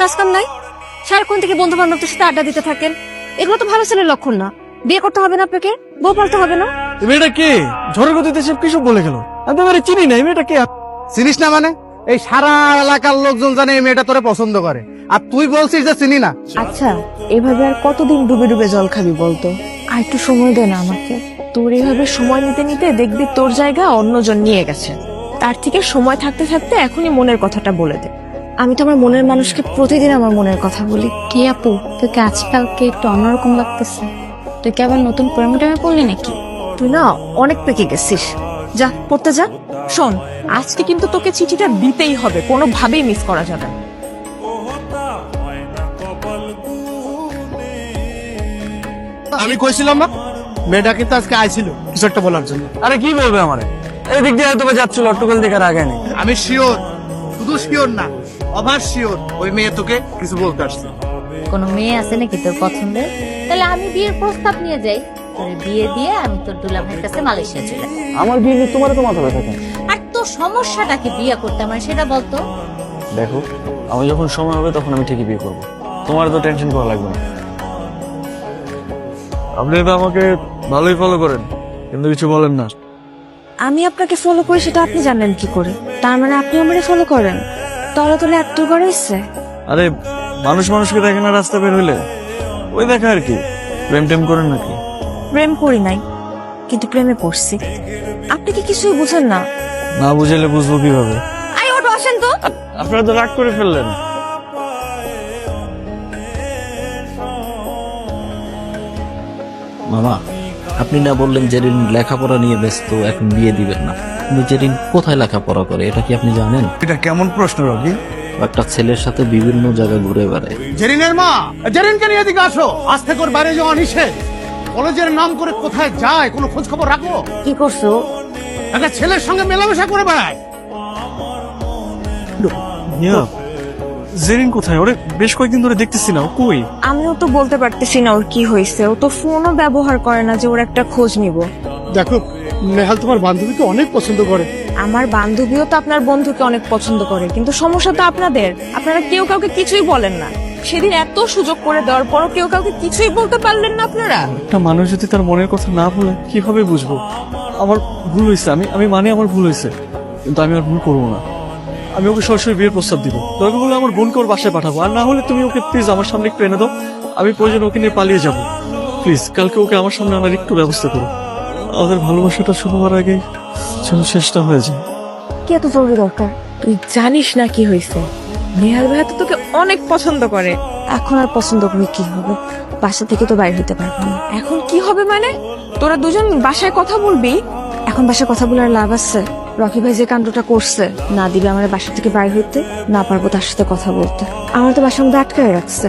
কাজ কাম নাই? সারাক্ষণ থেকে বন্ধু বান্ধবদের সাথে আড্ডা দিতে থাকেন, এগুলো তো ভালো ছেলের লক্ষণ না। বিয়ে করতে হবে না আপনাকে, বউ পালতে হবে না। এই মেয়েটা কে? ঝড়ের গতিতে সব কিছু বলে গেল। আমি তো এবারে চিনি না, এই মেয়েটা কে? চিনিস না মানে? এই সারা এলাকার লোকজন জানে এই মেয়েটা তোরে পছন্দ করে, আর তুই বলছিস যে চিনি না। আচ্ছা, এভাবে আর কতদিন ডুবে ডুবে জল খাবি বলতো? আর একটু সময় দে না আমাকে। তোর এইভাবে সময় নিতে নিতে দেখবি তোর জায়গা অন্যজন নিয়ে গেছে। তার থেকে সময় থাকতে থাকতে এখনই মনের কথাটা বলে দে। আমি তো আমার মনের মানুষকে প্রতিদিন আমার মনের কথা বলি। কি আপু, তোকে আজকালকে একটু অন্যরকম লাগতেছে। তুই কি আবার নতুন প্রেমে পড়লি নাকি? তুই না অনেক পেকে গেছিস। যা পড়তে যা। শোন, আজকে কিন্তু তোকে চিঠিটা দিতেই হবে, কোনোভাবেই মিস করা যাবে না। আমি কইছিলাম না মেয়েটা কিন্তু আজকে আইছিল কিছু একটা বলার জন্য। আরে কি বলবে আমারে? এই দিক দিয়ে হয়তো বা যাচ্ছিল, অট্টকল দিকে আর আগে নেই। আমি শিওর, শুধু শিওর না, অভার শিওর ওই মেয়ে তোকে কিছু বলতে আসছে। কোনো মেয়ে আছে নাকি তোর পছন্দের? তাহলে আমি বিয়ের প্রস্তাব নিয়ে যাই, তোর বিয়ে দিয়ে আমি তোর দুলা ভাইয়ের কাছে মালয়েশিয়া চলে যাই। আমার বিয়ে নিয়ে তোমার তো মাথা ব্যথা কেন? আর তোর সমস্যাটা কি বিয়ে করতে আমার সেটা বলতো। দেখো, আমি যখন সময় হবে তখন আমি ঠিকই বিয়ে করবো, তোমার তো টেনশন করা লাগবে না। আপনি তো আমাকে ভালোই ফলো করেন, কিন্তু কিছু বলেন না। আমি আপনাকে ফলো করি সেটা আপনি জানেন কি করে? তার মানে আপনি আমারে ফলো করেন? তলে তলে এত করে ইচ্ছে। আরে মানুষ মানুষকে দেখে না রাস্তা বের হইলে, ওই দেখা আর কি। প্রেম টেম করেন নাকি? প্রেম করি নাই, কিন্তু প্রেমে পড়ছি। আপনি কি কিছুই বুঝেন না? না বুঝাইলে বুঝবো কিভাবে? আই ওটো আসেন তো। আপনারা তো রাগ করে ফেললেন। মামা, আপনি না বললেন জেরিন লেখাপড়া নিয়ে ব্যস্ত, এখন বিয়ে দিবেন না। কিন্তু জেরিন কোথায় লেখাপড়া করে এটা কি আপনি জানেন? এটা কেমন প্রশ্ন রবি? একটা ছেলের সাথে বিভিন্ন জায়গায় ঘুরে বেড়ায়। জেরিনের মা, জেরিনকে নিয়ে এদিকে আসো। আজ থেকে ওর বাইরে যাওয়া নিষেধ। কলেজের নাম করে কোথায় যায় কোনো খোঁজ খবর রাখো? কি করছো? একটা ছেলের সঙ্গে মেলামেশা করে বেড়ায়। জেরিন কোথায়? ওরে বেশ কয়েকদিন ধরে দেখতেছি না, ও কই? আমিও তো বলতে পারতেছি না ওর কি হয়েছে। ও তো ফোনও ব্যবহার করে না যে ওর একটা খোঁজ নিব। দেখো, নেহাল তোমার বান্ধবীকে অনেক পছন্দ করে। আমার বান্ধবীও তো আপনার বন্ধুকে অনেক পছন্দ করে, কিন্তু সমস্যা তো আপনাদের। আপনারা কেউ কাউকে কিছুই বলেন না। সেদিন এত সুযোগ করে দেওয়ার পরও কেউ কাউকে কিছুই বলতে পারলেন না আপনারা। একটা মানুষ যদি তার মনের কথা না বলে কিভাবে বুঝবো? আমার ভুল হয়েছে, আমি মানে আমার ভুল হয়েছে, কিন্তু আমি আর ভুল করবো না। আমি ওকে সরাসরি বিয়ের প্রস্তাব দিব। দরকার হলে আমার বোনকে ওর বাসায় পাঠাবো, আর না হলে তুমি ওকে প্লিজ আমার সামনে একটু এনে দাও। আমি প্রয়োজন ওকে নিয়ে পালিয়ে যাবো। প্লিজ কালকে ওকে আমার সামনে আনার একটু ব্যবস্থা করো। আমাদের ভালোবাসাটা শুরু হওয়ার আগে যেন শেষটা হয়ে যায়। কি এত জরুরি দরকার? তুই জানিস না কি হয়েছে? নেহাল ভাইয়া তো তোকে অনেক পছন্দ করে। এখন আর পছন্দ করে কি হবে? বাসা থেকে তো বাইরে হইতে পারবো না। এখন কি হবে মানে? তোরা দুজন বাসায় কথা বলবি? এখন বাসায় কথা বলে আর লাভ আছে? রকি ভাই যে কাণ্ডটা করছে, না দিবে আমার বাসা থেকে বাইরে হইতে, না পারবো তার সাথে কথা বলতে। আমার তো বাসার মধ্যে আটকায় রাখছে।